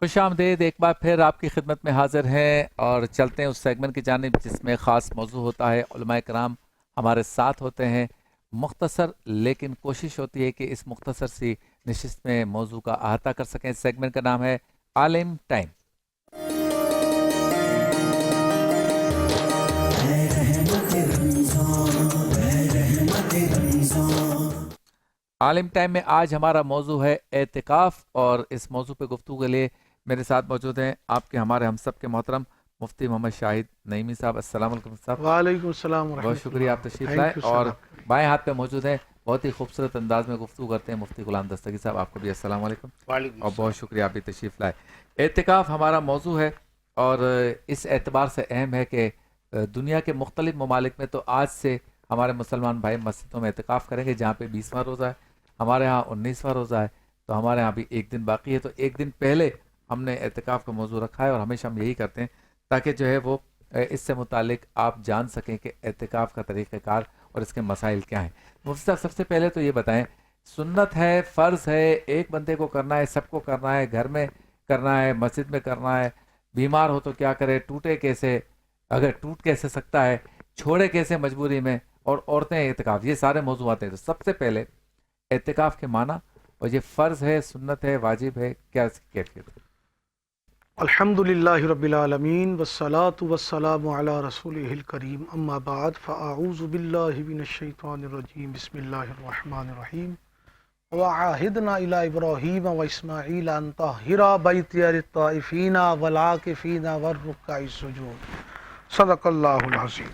खुश आमदीद, एक बार फिर आपकी खिदमत में हाजिर हैं और चलते हैं उस सेगमेंट की जानिब जिसमें ख़ास मौजू होता है। उलमाए कराम हमारे साथ होते हैं। मुख्तसर लेकिन कोशिश होती है कि इस मुख्तसर सी नशिस्त में मौजू का अहाता कर सकें। इस सेगमेंट का नाम है आलिम टाइम। आलिम टाइम में आज हमारा मौजू है एतिकाफ़ और इस मौजू पे गुफ्तगू के लिए मेरे साथ मौजूद हैं आपके हमारे हम सब के मोहतरम मुफ्ती मोहम्मद शाहिद नईमी साहब। अस्सलाम वालेकुम साहब। वालेकुम सलाम व बहुत शुक्रिया आप तशरीफ़ लाए। रहमतुल्लाह। और बाएं हाथ पे मौजूद हैं, बहुत ही खूबसूरत अंदाज में गुफ्तगू करते हैं मुफ्ती गुलाम दस्तगी साहब। आपको भी अस्सलाम वालेकुम और बहुत शुक्रिया आप भी तशरीफ़ लाए। एतिकाफ़ हमारा मौजू है और इस एतबार से अहम है कि दुनिया के मुख्तलिफ ममालिक में तो आज से हमारे मुसलमान भाई मस्जिदों में एतिकाफ़ करेंगे। जहाँ पे 20वां रोज़ा है, हमारे यहाँ 19वां रोज़ा है, तो हमारे यहाँ भी एक दिन बाकी है। तो एक दिन पहले हमने एतिकाफ़ का मौजू रखा है और हमेशा हम यही करते हैं ताकि जो है वो इससे मुतालिक आप जान सकें कि एतिकाफ़ का तरीक़ाकार और इसके मसाइल क्या हैं। मुफ्ती साहब, सबसे पहले तो ये बताएं, सुन्नत है, फ़र्ज़ है, एक बंदे को करना है, सबको करना है, घर में करना है, मस्जिद में करना है, बीमार हो तो क्या करे, टूटे कैसे, अगर टूट कैसे सकता है, छोड़े कैसे मजबूरी में, और औरतें एतिकाफ़, ये सारे मौजू आते हैं। तो सबसे पहले एतिकाफ़ के माना और ये फ़र्ज़ है, सुन्नत है, वाजिब है, क्या इसकी कैफियत है? अल्हम्दुलिल्लाहि रब्बिल आलमीन वस्सलातु वस्सलामु अला रसूलिहिल करीम अम्मा बाद फ़अऊज़ु बिल्लाहि मिनश शैतानिर रजीम बिस्मिल्लाहिर रहमानिर रहीम वअहिदना इला इब्राहीम व इस्माईल अन तहिरा बैतिया लित्ताइफीना वल आकिफीना वर्रुक्काइ सुजूद। सदक़ल्लाहुल अज़ीम।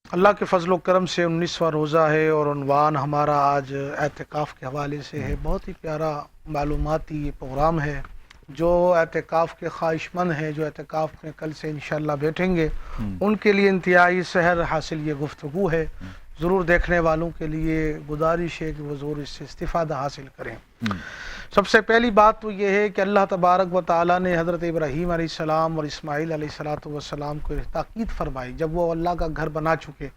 अल्लाह के फ़ज़ल व करम से 19वां रोज़ा है और उन्वान हमारा आज एतिकाफ़ के हवाले से है। बहुत ही प्यारा मालूमाती ये प्रोग्राम है। जो एतिकाफ़ के ख्वाहिशमंद हैं, जो एतिकाफ़ में कल से इंशाअल्लाह बैठेंगे, उनके लिए इंतहाई सहर हासिल ये गुफ्तगू है। ज़रूर देखने वालों के लिए गुजारिश है कि वो ज़रूर इससे इस्तिफ़ादा हासिल करें। सबसे पहली बात तो ये है कि अल्लाह तबारक व तआला ने हज़रत इब्राहीम अलैहिस्सलाम और इस्माईल अलैहिस्सलाम को ताकीद फरमाई। जब वो अल्लाह का घर बना चुके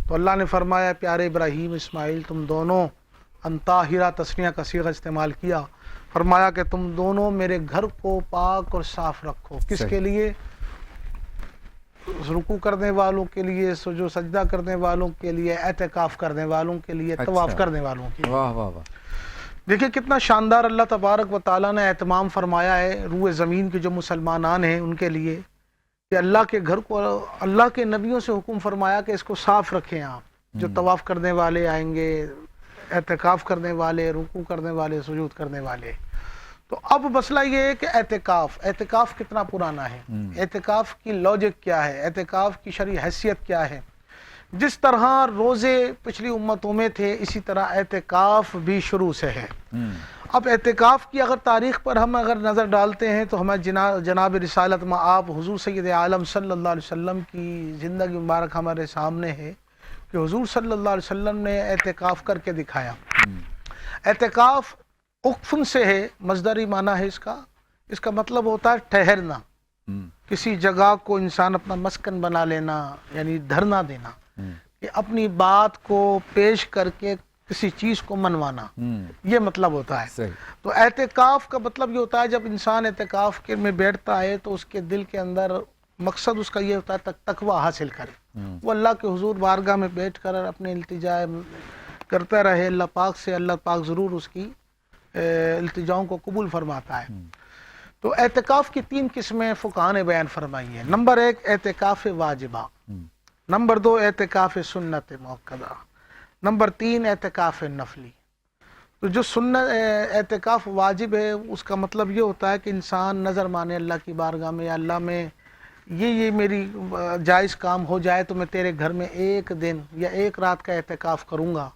तो अल्लाह ने फरमाया, प्यारे इब्राहीम इस्माईल, तुम दोनों, अंताहिरा तस्निया का सीगा इस्तेमाल किया, फरमाया कि तुम दोनों मेरे घर को पाक और साफ रखो। किसके लिए? रुकू करने वालों के लिए, जो सजदा करने वालों के लिए, एतिकाफ़ करने वालों के लिए, तवाफ़ करने वालों के लिए। वाह वाह वाह। देखिए कितना शानदार अल्लाह तबारक व ताला ने एहतमाम फरमाया है रूए ज़मीन के जो मुसलमान हैं उनके लिए कि अल्लाह के घर को, अल्लाह के नबियों से हुक्म फरमाया कि इसको साफ़ रखें आप। जो तवाफ़ करने वाले आएंगे, एतिकाफ़ करने वाले, रुकू करने वाले, सुजूद करने वाले। तो अब मसला ये है कि एतिकाफ़ कितना पुराना है, एतिकाफ़ की लॉजिक क्या है, एतिकाफ़ की शरई हैसियत क्या है। जिस तरह रोज़े पिछली उम्मतों में थे, इसी तरह एतिकाफ़ भी शुरू से है। अब एतिकाफ़ की अगर तारीख़ पर हम अगर नज़र डालते हैं तो हमें जनाब रिसालत में आप हुज़ूर सय्यद आलम सल्लल्लाहु अलैहि वसल्लम की ज़िंदगी मुबारक हमारे सामने है कि हुज़ूर सल्लल्लाहु अलैहि वसल्लम ने एतिकाफ़ करके दिखाया। एतिकाफ़ उक़्फ़ुन से है, मज़दरी माना है इसका मतलब होता है ठहरना, किसी जगह को इंसान अपना मस्कन बना लेना, यानी धरना देना, कि अपनी बात को पेश करके किसी चीज़ को मनवाना, ये मतलब होता है। तो एतिकाफ़ का मतलब ये होता है जब इंसान एतिकाफ़ के में बैठता है तो उसके दिल के अंदर मकसद उसका ये होता है तकवा हासिल करे, वो अल्लाह के हुजूर बारगाह में बैठ कर अपने इल्तिजा करता रहे अल्लाह पाक से। अल्लाह पाक ज़रूर उसकी इल्तिजाओं को कबूल फरमाता है। तो एतिकाफ़ की 3 किस्में फ़ुक़हा ने बयान फरमाई है। नंबर 1 एतिकाफ़ वाजिबा, नंबर 2 एतिकाफ़ सुन्नत मुअक्कदा, नंबर 3 एतिकाफ़ नफली। तो जो एतिकाफ़ वाजिब है उसका मतलब ये होता है कि इंसान नज़र माने अल्लाह की बारगाह में, अल्लाह में ये मेरी जायज़ काम हो जाए तो मैं तेरे घर में एक दिन या एक रात का एतिकाफ़ करूँगा।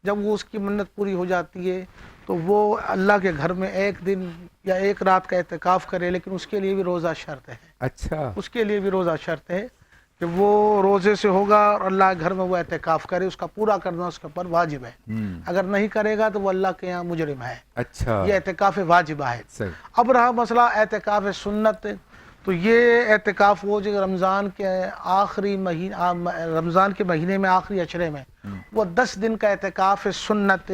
जब वो उसकी मन्नत पूरी हो जाती है तो वो अल्लाह के घर में एक दिन या एक रात का एतिकाफ़ करे, लेकिन उसके लिए भी रोज़ा शर्त है। अच्छा, उसके लिए भी रोज़ा शर्त है कि वो रोज़े से होगा और अल्लाह के घर में वो एतिकाफ़ करे, उसका पूरा करना उसके ऊपर वाजिब है। अगर नहीं करेगा तो वो अल्लाह के यहाँ मुजरिम है। अच्छा, ये एतिकाफ़ वाजिबा है। अब रहा मसला एतिकाफ़ सुन्नत। तो ये एतिकाफ़ वो जो रमज़ान के आखिरी महीने, रमज़ान के महीने में आखिरी अशरे में वो 10 दिन का एतिकाफ़ सुन्नत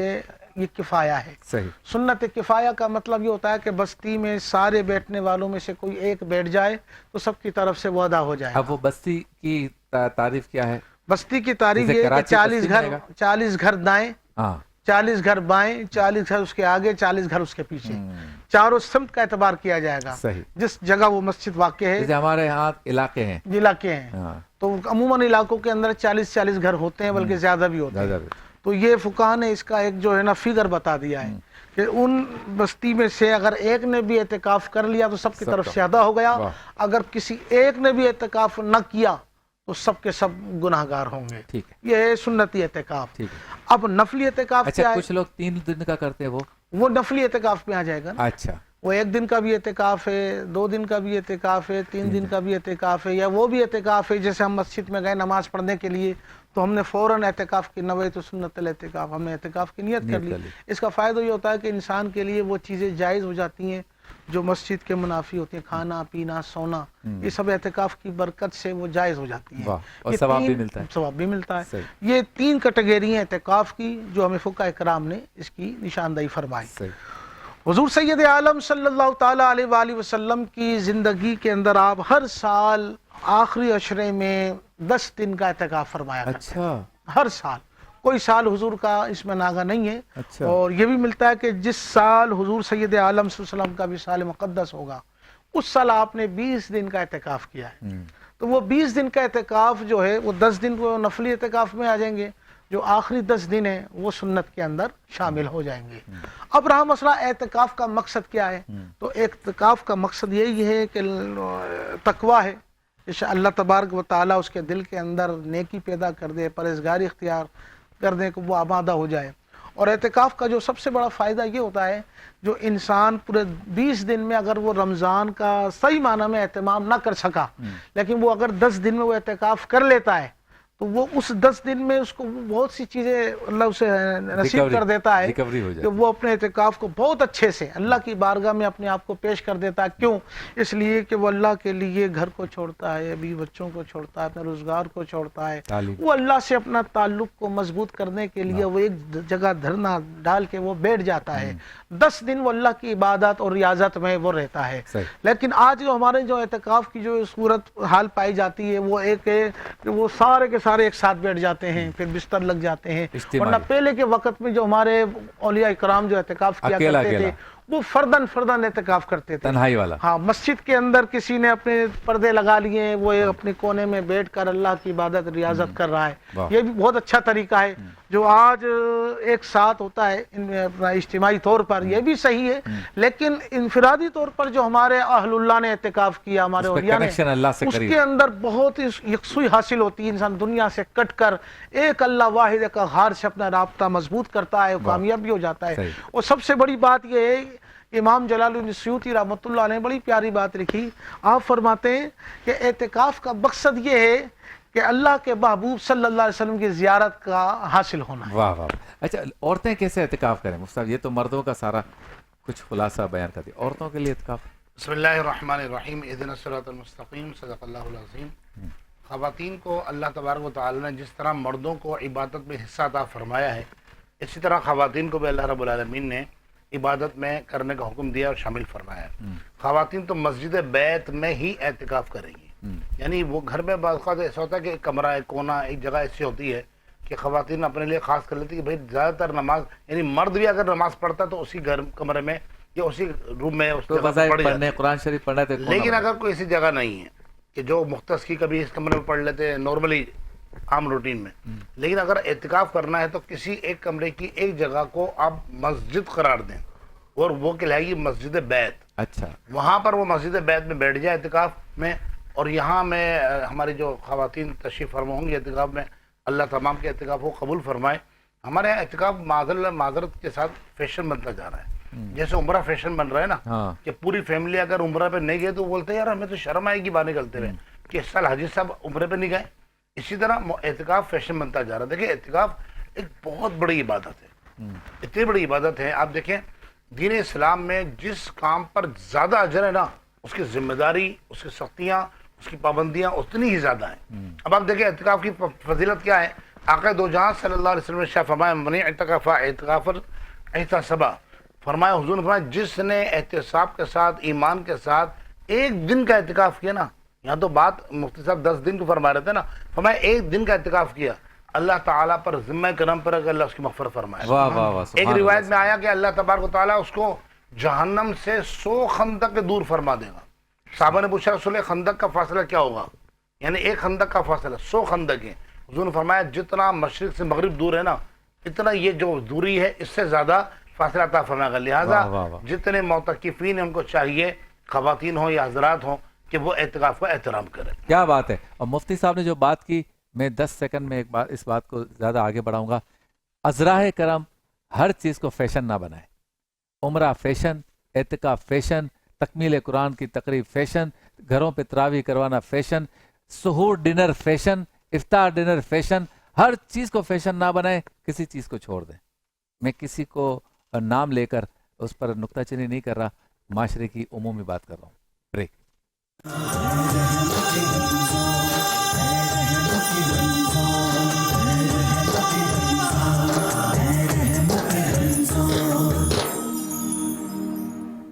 یہ کفایہ ہے. صحیح. سنت کفایہ کا مطلب یہ ہوتا ہے کہ بستی میں سارے بیٹھنے والوں میں سے کوئی ایک بیٹھ جائے تو سب کی طرف سے وہ ادا ہو جائے. اب وہ بستی کی تعریف کیا ہے؟ بستی کی تعریف یہ ہے کہ 40 گھر دائیں، 40 گھر بائیں، 40 گھر اس کے آگے، 40 گھر اس کے پیچھے، چاروں سمت کا اعتبار کیا جائے گا. صحیح. جس جگہ وہ مسجد واقع ہے، جیسے ہمارے یہاں علاقے ہیں تو عموماً علاقوں کے اندر 40 گھر ہوتے ہیں، بلکہ زیادہ بھی ہوتے ہیں. تو یہ فقہاء نے اس کا ایک جو ہے نا فگر بتا دیا ہے کہ ان بستی میں سے اگر ایک نے بھی اعتکاف کر لیا تو سب کی طرف سے ادا ہو گیا. اگر کسی ایک نے بھی اعتکاف نہ کیا تو سب کے سب گناہگار ہوں گے. یہ ہے سنتی اعتکاف. اب نفلی اعتکاف کیا ہے؟ کچھ لوگ 3 دن کا کرتے ہیں، وہ نفلی اعتکاف میں آ جائے گا. اچھا. وہ 1 دن کا بھی اعتکاف ہے، 2 دن کا بھی اعتکاف ہے، 3 دن کا بھی اعتکاف ہے، یا وہ بھی اعتکاف ہے جیسے ہم مسجد میں گئے نماز پڑھنے کے لیے تو ہم نے فوراً اعتکاف کی نویت سنت الاعتکاف، ہم نے اعتکاف کی نیت کر لی. اس کا فائدہ یہ ہوتا ہے کہ انسان کے لیے وہ چیزیں جائز ہو جاتی ہیں جو مسجد کے منافی ہوتی ہیں، کھانا پینا سونا، یہ سب اعتکاف کی برکت سے وہ جائز ہو جاتی ہیں اور ثواب بھی ملتا ہے. یہ 3 کیٹیگری ہیں اعتکاف کی جو ہمیں فقہاء کرام نے اس کی نشاندہی فرمائی. حضور سید عالم صلی اللہ تعالیٰ علیہ وآلہ وسلم کی زندگی کے اندر آپ ہر سال آخری عشرے میں 10 دن کا اعتکاف فرمایا کرتے ہیں. ہر سال، کوئی سال حضور کا اس میں ناغہ نہیں ہے. اور یہ بھی ملتا ہے کہ جس سال حضور سید عالم صلی اللہ علیہ وسلم کا بھی سال مقدس ہوگا اس سال آپ نے 20 دن کا اعتکاف کیا ہے. تو وہ 20 دن کا اعتکاف جو ہے وہ 10 دن کو نفلی اعتکاف میں آ جائیں گے، جو آخری 10 دن ہیں وہ سنت کے اندر شامل ہو جائیں گے. اب رہا مسئلہ اعتکاف کا مقصد کیا ہے، تو اعتکاف کا مقصد یہی ہے کہ تقویٰ ہے، اللہ تبارک و تعالیٰ اس کے دل کے اندر نیکی پیدا کر دے، پرہیزگاری اختیار کر دے کہ وہ آمادہ ہو جائے. اور اعتکاف کا جو سب سے بڑا فائدہ یہ ہوتا ہے جو انسان پورے 20 دن میں اگر وہ رمضان کا صحیح معنی میں اہتمام نہ کر سکا، لیکن وہ اگر 10 دن میں وہ اعتکاف کر لیتا ہے تو وہ اس 10 دن میں اس کو بہت سی چیزیں اللہ اسے نصیب کر دیتا ہے کہ وہ اپنے اعتکاف کو بہت اچھے سے اللہ کی بارگاہ میں اپنے آپ کو پیش کر دیتا ہے. کیوں؟ اس لیے کہ وہ اللہ کے لیے گھر کو چھوڑتا ہے، بیوی بچوں کو چھوڑتا ہے، اپنے روزگار کو چھوڑتا ہے، وہ اللہ سے اپنا تعلق کو مضبوط کرنے کے لیے وہ ایک جگہ دھرنا ڈال کے وہ بیٹھ جاتا ہے. 10 دن وہ اللہ کی عبادت اور ریاضت میں وہ رہتا ہے. لیکن آج جو ہمارے جو اعتکاف کی جو صورت حال پائی جاتی ہے وہ ایک ہے کہ وہ سارے کے سارے ایک ساتھ بیٹھ جاتے ہیں، پھر بستر لگ جاتے ہیں. ورنہ پہلے کے وقت میں جو ہمارے اولیاء کرام جو اعتکاف کیا کرتے تھے وہ فردن اعتکاف کرتے تھے، تنہائی والا. ہاں، مسجد کے اندر کسی نے اپنے پردے لگا لیے، وہ اپنے کونے میں بیٹھ کر اللہ کی عبادت ریاضت کر رہا ہے. یہ بھی بہت اچھا طریقہ ہے جو آج ایک ساتھ ہوتا ہے اپنا اجتماعی طور پر، یہ بھی صحیح ہے. لیکن انفرادی طور پر جو ہمارے اہل اللہ نے اعتکاف کیا، ہمارے اولیاء نے، اس کے اندر بہت یکسوئی حاصل ہوتی ہے. انسان دنیا سے کٹ کر ایک اللہ واحد قہار سے اپنا رابطہ مضبوط کرتا ہے، کامیاب بھی ہو جاتا ہے. اور سب سے بڑی بات یہ ہے، امام جلال الدین سیوطی رحمۃ اللہ علیہ نے بڑی پیاری بات لکھی. آپ فرماتے ہیں کہ اعتکاف کا مقصد یہ ہے کہ اللہ کے محبوب صلی اللہ علیہ وسلم کی زیارت کا حاصل ہونا ہے. واہ واہ. اچھا، عورتیں کیسے اعتکاف کریں مفتی صاحب؟ یہ تو مردوں کا سارا کچھ خلاصہ بیان کر دیا، عورتوں کے لیے اعتکاف. بسم اللہ الرحمن الرحیم. اہدنا الصراط المستقیم. صدق اللہ العظیم. خواتین کو اللہ تبارک و تعالی نے جس طرح مردوں کو عبادت میں حصہ عطا فرمایا ہے، اسی طرح خواتین کو بھی اللہ رب العالمین نے عبادت میں کرنے کا حکم دیا اور شامل فرمایا ہے. خواتین تو مسجد بیت میں ہی اعتکاف کریں گی. یعنی وہ گھر میں بعض اوقات ایسا ہوتا ہے کہ ایک کمرہ، ایک کونا، ایک جگہ ایسی ہوتی ہے کہ خواتین اپنے لیے خاص کر لیتی ہے کہ بھائی زیادہ تر نماز، یعنی مرد بھی اگر نماز پڑھتا تو اسی گھر کمرے میں یا اسی روم میں اس جگہ پڑھ جاتا ہے. قرآن شریف پڑھنا ہے. لیکن اگر کوئی ایسی جگہ نہیں ہے کہ جو مختص کی کبھی اس کمرے میں پڑھ لیتے ہیں نارملی عام روٹین میں، لیکن اگر اعتکاف کرنا ہے تو کسی ایک کمرے کی ایک جگہ کو آپ مسجد قرار دیں اور وہ کہلائے گی مسجد بیت. اچھا، وہاں پر وہ مسجد بیت میں بیٹھ جائے اعتکاف میں. اور یہاں میں ہماری جو خواتین تشریف فرما ہوں گی اعتکاف میں، اللہ تمام کے اعتکاف کو قبول فرمائے. ہمارے یہاں اعتکاف معذرت کے ساتھ فیشن بنتا جا رہا ہے. جیسے عمرہ فیشن بن رہا ہے نا کہ پوری فیملی اگر عمرہ پہ نہیں گئے تو بولتے ہیں یار ہمیں تو شرم آئے گی باہر نکلتے ہوئے کہ اس سال حاجی صاحب عمرے پہ نہیں گئے. اسی طرح اعتکاف فیشن بنتا جا رہا ہے. دیکھیں، اعتکاف ایک بہت بڑی عبادت ہے، اتنی بڑی عبادت ہے. آپ دیکھیں دین اسلام میں جس کام پر زیادہ اجر ہے نا، اس کی ذمہ داری، اس کی سختیاں، اس کی پابندیاں اتنی ہی زیادہ ہیں. اب آپ دیکھیں اعتکاف کی فضیلت کیا ہے. آقا دو جہاں صلی اللہ علیہ وسلم نے شاہ فرمایا من اعتکف اعتکافا एहतसाबा, फरमाया हुजूर ने फरमाया जिसने एहतसाब के साथ, ईमान के साथ एक दिन का एहतिकाफ किया ना, यहाँ तो बात मुफ्ती साहब 10 दिन को फरमा रहे थे ना, फरमाया एक दिन का एहतिकाफ किया, अल्लाह ताला पर जिम्मे करम पर अल्लाह उसकी मग़फ़िरत फरमाए। वाह वाह वाह, एक सुभान रिवायत अल्लाह। में आया कि अल्लाह तबारक व तआला उसको जहन्नम से 100 खंदक के दूर फरमा देगा। साहबा ने पूछा रसूल खंदक का फासला क्या होगा, यानी एक खंदक का फासला 100 खंदक है। हुजूर ने फरमाया जितना मशरिक से मगरिब दूर है ना, इतना ये जो दूरी है इससे ज़्यादा फासला अता फरमाएगा। लिहाजा वाह, वाह, वाह। जितने मोतकिफीन हैं उनको चाहिए, ख़वातीन हो या हज़रात हों, कि वो एहतिकाफ का एहतराम करें। क्या बात है। और मुफ्ती साहब ने जो बात की, मैं 10 सेकंड में एक बात, इस बात को ज़्यादा आगे बढ़ाऊंगा। अज़राए करम हर चीज़ को फैशन ना बनाए। उम्रा फैशन, एहतिकाफ फैशन, तकमील कुरान की तकरीब फैशन, घरों पे तरावी करवाना फैशन, सुहूर डिनर फैशन, इफ्तार डिनर फैशन, हर चीज़ को फैशन ना बनाए, किसी चीज़ को छोड़ दें। मैं किसी को नाम लेकर उस पर नुक्ताचीनी नहीं कर रहा, माशरे की उमूमी बात कर रहा हूँ। ब्रेक।